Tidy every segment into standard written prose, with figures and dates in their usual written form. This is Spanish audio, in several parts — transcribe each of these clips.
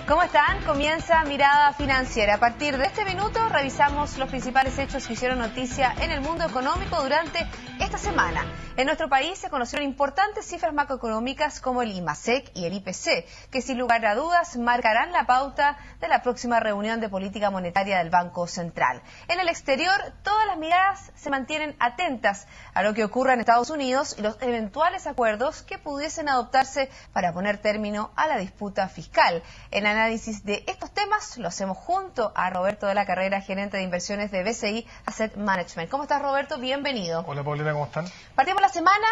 ¿Cómo están? Comienza Mirada Financiera. A partir de este minuto revisamos los principales hechos que hicieron noticia en el mundo económico durante esta semana. En nuestro país se conocieron importantes cifras macroeconómicas como el IMASEC y el IPC, que sin lugar a dudas marcarán la pauta de la próxima reunión de política monetaria del Banco Central. En el exterior, todas las miradas se mantienen atentas a lo que ocurra en Estados Unidos y los eventuales acuerdos que pudiesen adoptarse para poner término a la disputa fiscal. El análisis de estos temas lo hacemos junto a Roberto de la Carrera, gerente de inversiones de BCI Asset Management. ¿Cómo estás, Roberto? Bienvenido. Hola, Paulina, ¿cómo están? Partimos la semana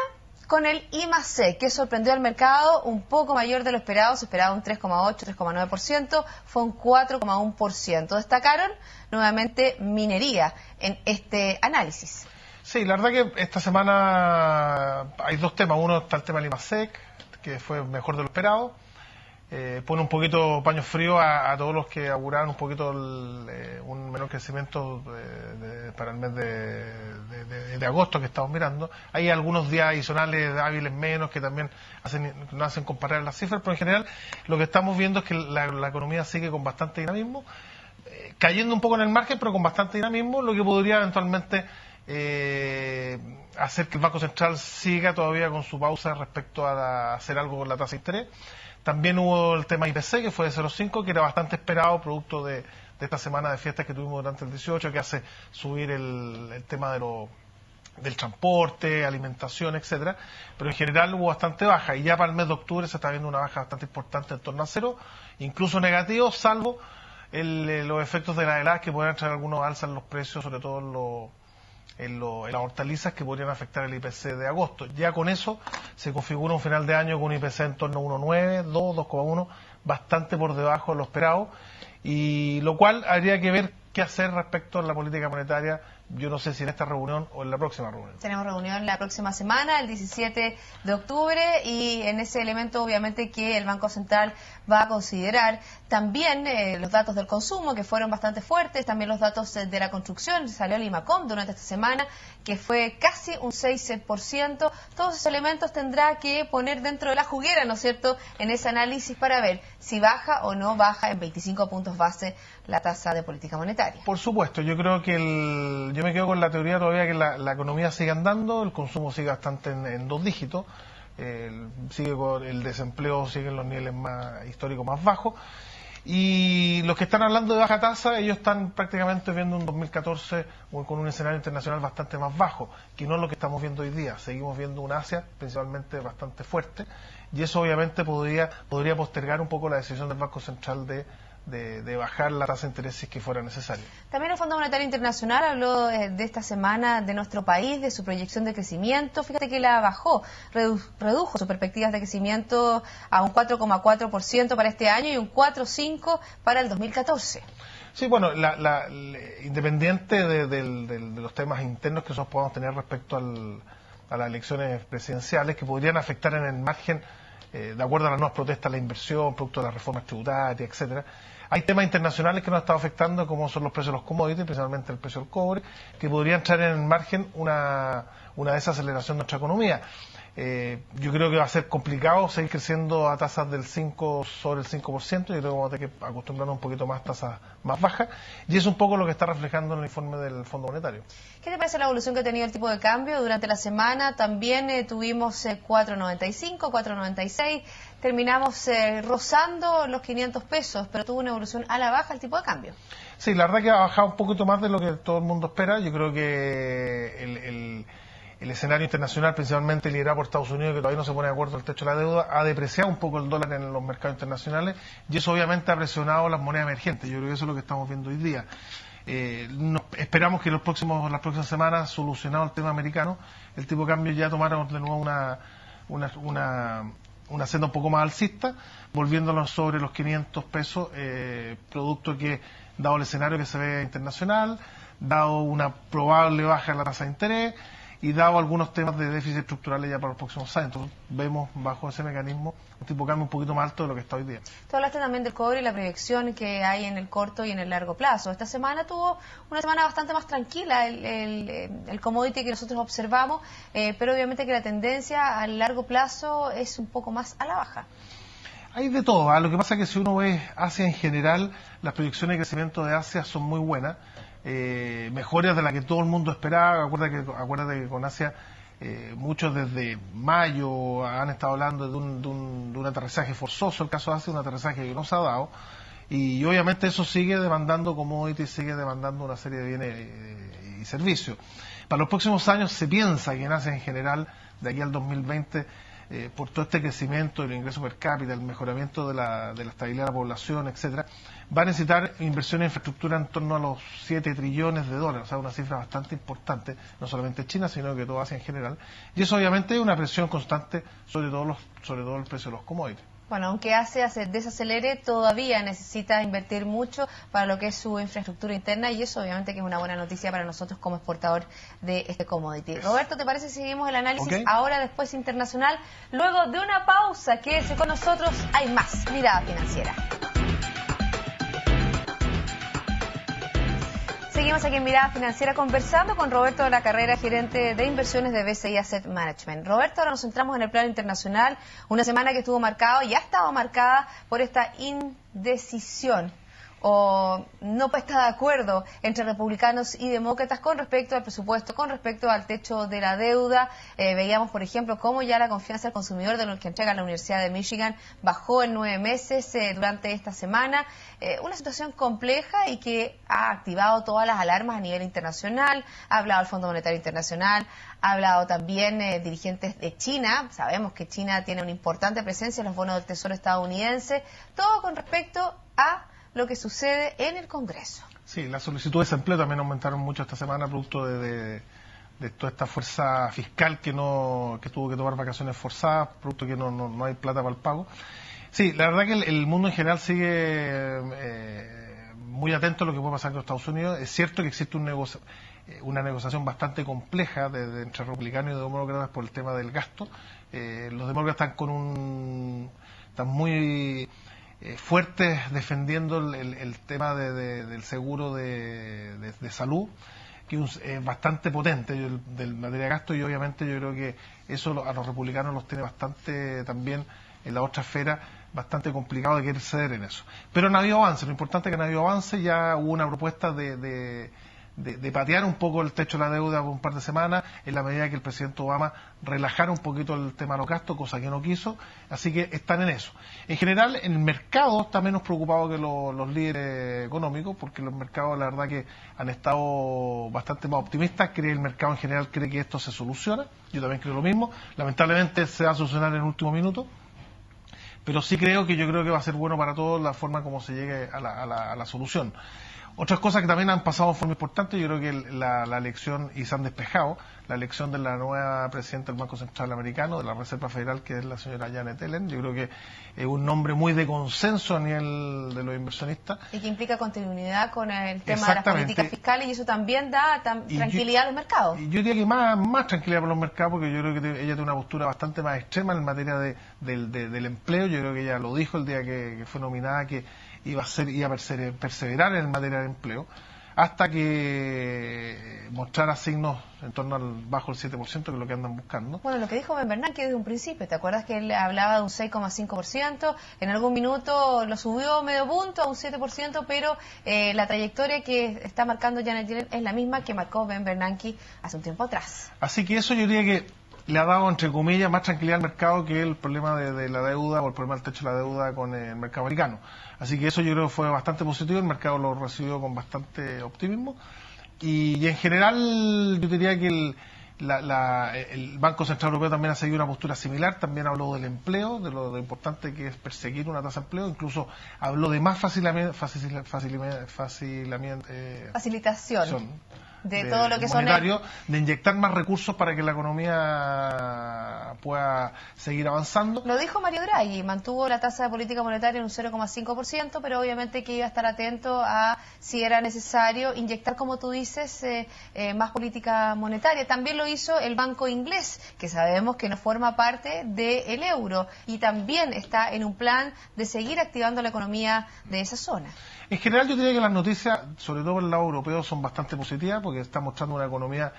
con el IMASEC, que sorprendió al mercado un poco mayor de lo esperado. Se esperaba un 3,8, 3,9%, fue un 4,1%. Destacaron nuevamente minería en este análisis. Sí, la verdad que esta semana hay dos temas. Uno está el tema del IMASEC, que fue mejor de lo esperado. Pone un poquito paño frío a todos los que auguraban un poquito un menor crecimiento para el mes de agosto que estamos mirando. Hay algunos días adicionales hábiles menos que también nos hacen comparar las cifras, pero en general lo que estamos viendo es que la economía sigue con bastante dinamismo, cayendo un poco en el margen, pero con bastante dinamismo, lo que podría eventualmente hacer que el Banco Central siga todavía con su pausa respecto a hacer algo con la tasa de interés. También hubo el tema IPC, que fue de 0,5, que era bastante esperado, producto de esta semana de fiestas que tuvimos durante el 18, que hace subir el tema del transporte, alimentación, etcétera. Pero en general hubo bastante baja, y ya para el mes de octubre se está viendo una baja bastante importante en torno a cero, incluso negativo, salvo los efectos de la helada que podrían traer algunos alzas en los precios, sobre todo en las hortalizas, que podrían afectar el IPC de agosto. Ya con eso se configura un final de año con un IPC en torno a 1,9, 2,1, bastante por debajo de lo esperado, y lo cual habría que ver qué hacer respecto a la política monetaria. Yo no sé si en esta reunión o en la próxima reunión. Tenemos reunión la próxima semana, el 17 de octubre, y en ese elemento obviamente que el Banco Central va a considerar también los datos del consumo, que fueron bastante fuertes, también los datos de la construcción. Salió el IMACOM durante esta semana, que fue casi un 6%. Todos esos elementos tendrá que poner dentro de la juguera, ¿no es cierto?, en ese análisis para ver si baja o no baja en 25 puntos base la tasa de política monetaria. Por supuesto, yo creo que yo me quedo con la teoría todavía que la economía sigue andando, el consumo sigue bastante en dos dígitos, el desempleo sigue en los niveles históricos más bajos, y los que están hablando de baja tasa, ellos están prácticamente viendo un 2014 con un escenario internacional bastante más bajo, que no es lo que estamos viendo hoy día. Seguimos viendo un Asia principalmente bastante fuerte, y eso obviamente podría postergar un poco la decisión del Banco Central de bajar la tasa de interés si es que fuera necesario. También el Fondo Monetario Internacional habló de esta semana de nuestro país, de su proyección de crecimiento. Fíjate que la bajó, redujo sus perspectivas de crecimiento a un 4,4% para este año y un 4,5% para el 2014. Sí, bueno, independiente de los temas internos que nosotros podamos tener respecto a las elecciones presidenciales, que podrían afectar en el margen, de acuerdo a las nuevas protestas, la inversión, producto de las reformas tributarias, etcétera. Hay temas internacionales que nos han estado afectando, como son los precios de los commodities, principalmente el precio del cobre, que podrían traer en el margen una desaceleración de nuestra economía. Yo creo que va a ser complicado seguir creciendo a tasas del 5 sobre el 5%. Yo creo que vamos a tener que acostumbrarnos un poquito más a tasas más bajas, y es un poco lo que está reflejando en el informe del Fondo Monetario. ¿Qué te parece la evolución que ha tenido el tipo de cambio durante la semana? También tuvimos 4,95, 4,96, terminamos rozando los 500 pesos, pero tuvo una evolución a la baja el tipo de cambio. Sí, la verdad que ha bajado un poquito más de lo que todo el mundo espera. Yo creo que el escenario internacional, principalmente liderado por Estados Unidos, que todavía no se pone de acuerdo al techo de la deuda, ha depreciado un poco el dólar en los mercados internacionales, y eso obviamente ha presionado las monedas emergentes. Yo creo que eso es lo que estamos viendo hoy día. Esperamos que las próximas semanas, solucionado el tema americano, el tipo de cambio ya tomara de nuevo una senda un poco más alcista, volviéndonos sobre los 500 pesos, producto que, dado el escenario que se ve internacional, dado una probable baja en la tasa de interés, y dado algunos temas de déficit estructurales ya para los próximos años. Entonces vemos bajo ese mecanismo un tipo de cambio un poquito más alto de lo que está hoy día. Tú hablaste también del cobre y la proyección que hay en el corto y en el largo plazo. Esta semana tuvo una semana bastante más tranquila el commodity que nosotros observamos, pero obviamente que la tendencia a largo plazo es un poco más a la baja. Hay de todo, ¿ah? Lo que pasa es que si uno ve Asia en general, las proyecciones de crecimiento de Asia son muy buenas, mejores de las que todo el mundo esperaba. Acuérdate que con Asia muchos desde mayo han estado hablando de un aterrizaje forzoso, el caso de Asia, un aterrizaje que no se ha dado, y obviamente eso sigue demandando commodities, sigue demandando una serie de bienes y servicios. Para los próximos años se piensa que en Asia en general, de aquí al 2020, por todo este crecimiento del ingreso per cápita, el mejoramiento de la estabilidad de la población, etcétera, va a necesitar inversión en infraestructura en torno a los 7 trillones de dólares, o sea, una cifra bastante importante, no solamente China, sino que toda Asia en general. Y eso obviamente es una presión constante sobre todo el precio de los commodities. Bueno, aunque Asia se desacelere, todavía necesita invertir mucho para lo que es su infraestructura interna, y eso obviamente que es una buena noticia para nosotros como exportador de este commodity. Roberto, ¿te parece si seguimos el análisis ahora después internacional? Luego de una pausa, quédese con nosotros, hay más Mirada Financiera. Seguimos aquí en Mirada Financiera conversando con Roberto de la Carrera, gerente de inversiones de BCI Asset Management. Roberto, ahora nos centramos en el plano internacional, una semana que estuvo marcada y ha estado marcada por esta indecisión o no puesta de acuerdo entre republicanos y demócratas con respecto al presupuesto, con respecto al techo de la deuda. Veíamos, por ejemplo, cómo ya la confianza del consumidor de lo que entrega la Universidad de Michigan bajó en 9 meses durante esta semana. Una situación compleja y que ha activado todas las alarmas a nivel internacional. Ha hablado el Fondo Monetario Internacional, ha hablado también dirigentes de China. Sabemos que China tiene una importante presencia en los bonos del Tesoro estadounidense. Todo con respecto a lo que sucede en el Congreso. Sí, las solicitudes de empleo también aumentaron mucho esta semana, producto de toda esta fuerza fiscal que tuvo que tomar vacaciones forzadas, producto que no hay plata para el pago. Sí, la verdad que el mundo en general sigue muy atento a lo que puede pasar en los Estados Unidos. Es cierto que existe una negociación bastante compleja entre republicanos y demócratas por el tema del gasto. Los demócratas están muy fuertes defendiendo el tema del seguro de salud, que es bastante potente del materia de gasto, y obviamente yo creo que eso a los republicanos los tiene bastante también en la otra esfera, bastante complicado de querer ceder en eso. Pero no ha habido avance, lo importante es que no ha habido avance. Ya hubo una propuesta de patear un poco el techo de la deuda por un par de semanas, en la medida que el presidente Obama relajara un poquito el tema de los gastos, cosa que no quiso, así que están en eso. En general, el mercado está menos preocupado que los líderes económicos, porque los mercados la verdad que han estado bastante más optimistas. El mercado en general cree que esto se soluciona, yo también creo lo mismo. Lamentablemente se va a solucionar en el último minuto, pero sí yo creo que va a ser bueno para todos la forma como se llegue a la solución. Otras cosas que también han pasado de forma importante, yo creo que la elección, y se han despejado, la elección de la nueva presidenta del Banco Central Americano, de la Reserva Federal, que es la señora Janet Yellen. Yo creo que es un nombre muy de consenso a nivel de los inversionistas. Y que implica continuidad con el tema de las políticas fiscales, y eso también da tranquilidad a los mercados. Y yo diría que más tranquilidad para los mercados, porque yo creo que ella tiene una postura bastante más extrema en materia del empleo. Yo creo que ella lo dijo el día que fue nominada, que iba a perseverar en materia de empleo hasta que mostrara signos en torno bajo el 7%, que es lo que andan buscando. Bueno, lo que dijo Ben Bernanke desde un principio, ¿te acuerdas que él hablaba de un 6,5%? En algún minuto lo subió medio punto a un 7%, pero la trayectoria que está marcando Janet Yellen es la misma que marcó Ben Bernanke hace un tiempo atrás. Así que eso yo diría que le ha dado, entre comillas, más tranquilidad al mercado que el problema de la deuda, o el problema del techo de la deuda con el mercado americano. Así que eso yo creo que fue bastante positivo, el mercado lo recibió con bastante optimismo, y en general yo diría que el Banco Central Europeo también ha seguido una postura similar. También habló del empleo, de lo importante que es perseguir una tasa de empleo, incluso habló de más facilitación de todo lo que monetario, de inyectar más recursos para que la economía pueda seguir avanzando. Lo dijo Mario Draghi, mantuvo la tasa de política monetaria en un 0,5%, pero obviamente que iba a estar atento a si era necesario inyectar, como tú dices, más política monetaria. También lo hizo el Banco Inglés, que sabemos que no forma parte del euro, y también está en un plan de seguir activando la economía de esa zona. En general yo diría que las noticias, sobre todo por el lado europeo, son bastante positivas, porque está mostrando una economía,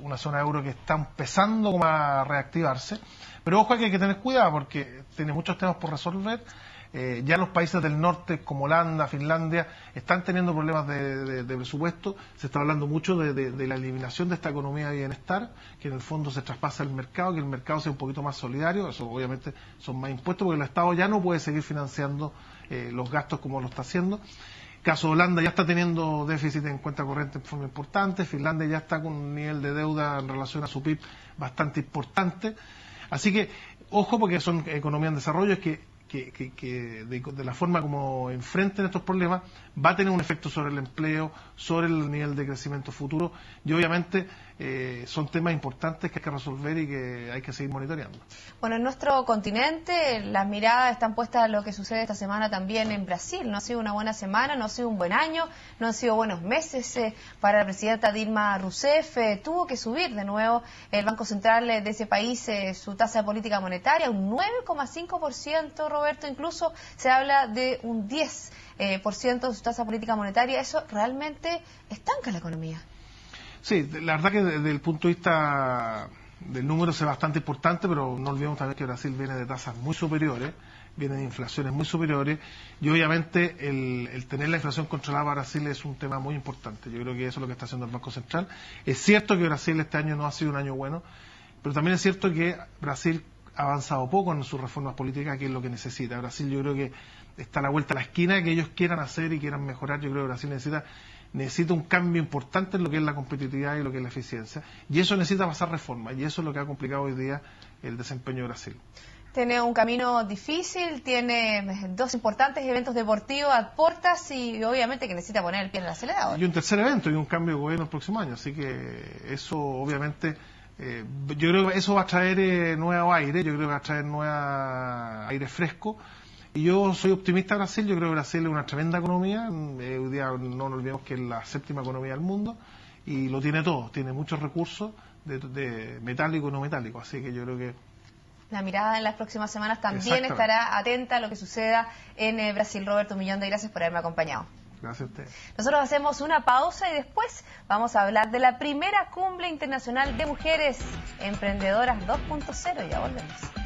una zona euro que está empezando como a reactivarse. Pero ojo, que hay que tener cuidado, porque tiene muchos temas por resolver. Ya los países del norte, como Holanda, Finlandia, están teniendo problemas de presupuesto. Se está hablando mucho de la eliminación de esta economía de bienestar, que en el fondo se traspasa al mercado, que el mercado sea un poquito más solidario. Eso obviamente son más impuestos, porque el Estado ya no puede seguir financiando los gastos como lo está haciendo. Caso de Holanda ya está teniendo déficit en cuenta corriente en forma importante. Finlandia ya está con un nivel de deuda en relación a su PIB bastante importante. Así que, ojo, porque son economías en desarrollo, es que de la forma como enfrenten estos problemas va a tener un efecto sobre el empleo, sobre el nivel de crecimiento futuro, y obviamente son temas importantes que hay que resolver y que hay que seguir monitoreando. Bueno, en nuestro continente las miradas están puestas a lo que sucede esta semana también en Brasil. No ha sido una buena semana, no ha sido un buen año, no han sido buenos meses para la presidenta Dilma Rousseff. Tuvo que subir de nuevo el Banco Central de ese país su tasa de política monetaria, un 9,5%, Roberto, incluso se habla de un 10% de su tasa política monetaria. Eso realmente estanca la economía. Sí, la verdad que desde el punto de vista del número es bastante importante, pero no olvidemos también que Brasil viene de tasas muy superiores, viene de inflaciones muy superiores, y obviamente el tener la inflación controlada para Brasil es un tema muy importante. Yo creo que eso es lo que está haciendo el Banco Central. Es cierto que Brasil este año no ha sido un año bueno, pero también es cierto que Brasil ha avanzado poco en sus reformas políticas, que es lo que necesita. Brasil, yo creo que está a la vuelta a la esquina, que ellos quieran hacer y quieran mejorar. Yo creo que Brasil necesita un cambio importante en lo que es la competitividad y lo que es la eficiencia, y eso necesita pasar reformas, y eso es lo que ha complicado hoy día el desempeño de Brasil. Tiene un camino difícil, tiene dos importantes eventos deportivos a puertas y obviamente que necesita poner el pie en el acelerador. Y un tercer evento y un cambio de gobierno el próximo año, así que eso obviamente, yo creo que eso va a traer nuevo aire, yo creo que va a traer aire fresco. Y yo soy optimista de Brasil, yo creo que Brasil es una tremenda economía, hoy día no nos olvidemos que es la séptima economía del mundo, y lo tiene todo, tiene muchos recursos de metálico y no metálico, así que yo creo que... La mirada en las próximas semanas también estará atenta a lo que suceda en Brasil. Roberto, un millón de gracias por haberme acompañado. Gracias a usted. Nosotros hacemos una pausa y después vamos a hablar de la primera cumbre internacional de mujeres emprendedoras 2.0. Ya volvemos.